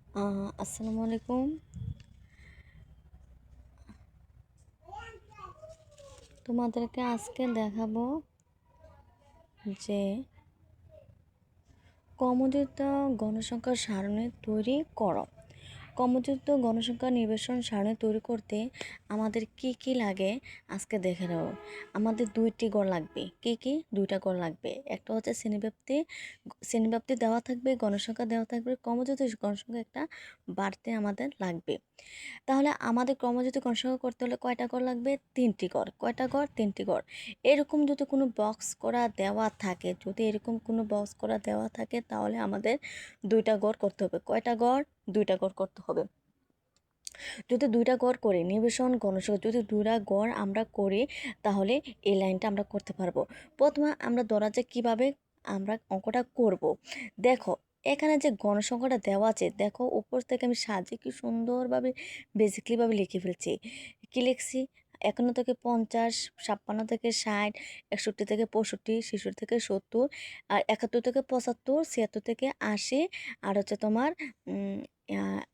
আসসালামু আলাইকুম। তোমাদেরকে আজকে দেখাবো যে কমোদিত গণসংখ্যার সারণী তৈরি করো। কমোদিত গণসংখ্যা নির্বাচন সারণী তৈরি করতে আমাদের কি কি লাগে আজকে দেখে নেব। আমাদের দুইটি গড় লাগবে। কি দুইটা গড় লাগবে। একটা হচ্ছে শ্রেণীব্যাপ্তি দেওয়া থাকবে, গণসংখ্যা দেওয়া থাকবে, কমোদিত গণসংখ্যা একটা বাড়তে আমাদের লাগবে। তাহলে আমাদের ক্রমযুতি গণসংখ্যা করতে হলে কয়টা ঘর লাগবে? 3টি ঘর। কয়টা ঘর? 3টি ঘর। এরকম যদি কোনো বক্স করা দেওয়া থাকে, তাহলে আমাদের 2টা ঘর করতে হবে। কয়টা ঘর? 2টা ঘর করতে হবে। যদি 2টা ঘর করি, নিবেশন গণসংখ্যা যদি 2টা ঘর আমরা করি, তাহলে এই লাইনটা আমরা করতে পারবো। প্রথমে আমরা ধরা যে কীভাবে আমরা অঙ্কটা করব। দেখো এখানে যে গণসংখ্যাটা দেওয়া আছে, দেখো উপর থেকে আমি সাজিয়ে কি সুন্দরভাবে বেসিকলিভাবে লিখে ফেলছি। কি লিখছি? 51 থেকে 50, 56 থেকে 60, 61 থেকে 65, 66 থেকে 70, আর 71 থেকে 75, 76 থেকে 80, আর হচ্ছে তোমার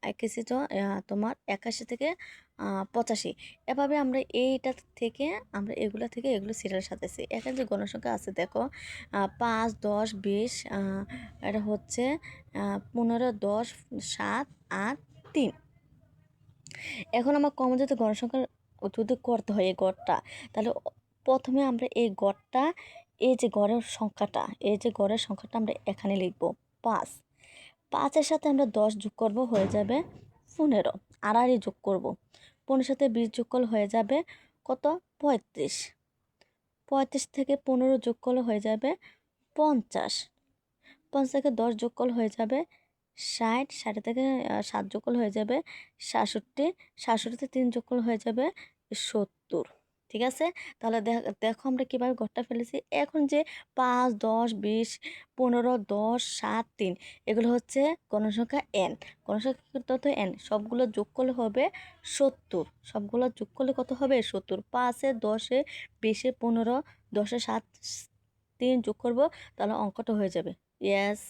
81 থেকে 85। এভাবে আমরা আমরা এগুলো সিরিয়াল সাজাইছি। এখানে যে গণসংখ্যা আছে দেখো 5, 10, 20, এটা হচ্ছে 15, 10, 7, 8, 3। এখন আমার কমজাত গণসংখ্যা যদি করতে হয় এই গড়টা, তাহলে প্রথমে আমরা এই যে গড়ের সংখ্যাটা আমরা এখানে লিখব 5। 5-এর সাথে আমরা 10 যোগ করব, হয়ে যাবে 15। আর যোগ করব, 15 সাথে 20 যোগ করলে হয়ে যাবে কত? 35। 35 থেকে 15 যোগ করলে হয়ে যাবে 50। 50 থেকে 10 যোগ করলে হয়ে যাবে 60। 60 থেকে 7 যোগ করলে হয়ে যাবে 67। 67 থেকে 3 যোগ করলে হয়ে যাবে 70। ঠিক আছে? তাহলে দেখো আমরা কীভাবে ঘরটা ফেলেছি। এখন যে 5, 10, 20, 15, 10, 7, 3 এগুলো হচ্ছে গণসংখ্যা n। গণসংখ্যা তত n, সবগুলো যোগ করলে হবে 70। সবগুলো যোগ করলে কত হবে? 70। 5-এ, 10-এ, 20-এ, 15, 10-এ 7, 3 যোগ করব, তাহলে অঙ্কটা হয়ে যাবে। ইয়েস।